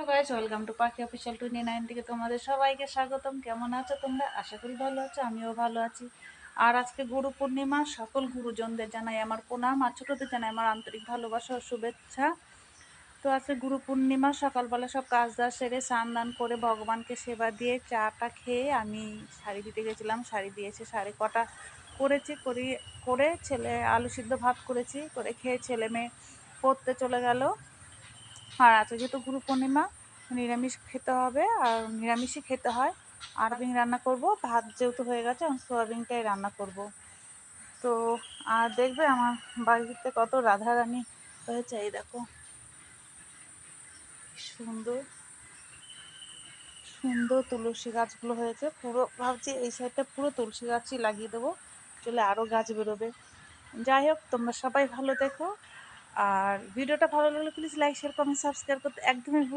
Hello guys, welcome to পাখি official 29 থেকে তোমাদের সবাইকে স্বাগতম। কেমন আছো তোমরা? আশা করি ভালো আছো, আমিও ভালো আছি। আর আজকে গুরু পূর্ণিমা, সকল গুরুজনদের জানাই আমার প্রণাম, আর ছোটদের জানাই আমার আন্তরিক ভালোবাসা ও শুভেচ্ছা। তো আজকে গুরু পূর্ণিমা, সকালবেলা সব কাজ দাজ সেরে স্নান দান করে ভগবানকে সেবা দিয়ে চাটা খেয়ে আমি শাড়ি দিতে গেছিলাম। শাড়ি দিয়েছে, শাড়ি কটা করেছি, করে ছেলে আলু সিদ্ধ ভাত করেছি, করে খেয়ে ছেলে মেয়ে পড়তে চলে গেল। আর আজকে যেহেতু গুরু পূর্ণিমা, নিরামিষ খেতে হবে, আর নিরামিষই খেতে হয়। আর আমি রান্না করব, ভাত যেহেতু হয়ে গেছে আমি সোয়াবিনটাই রান্না করব। তো আর দেখবে আমার বাড়িতে কত রাধারানী হয়েছে, এই দেখো সুন্দর সুন্দর তুলসী গাছগুলো হয়েছে। পুরো ভাবছি এই সাইডটা পুরো তুলসী গাছই লাগিয়ে দেবো, চলে আরও গাছ বেরোবে। যাই হোক, তোমরা সবাই ভালো দেখো, আর ভিডিওটা ভালো লাগলে please like share comment subscribe করতে একদমই ভুল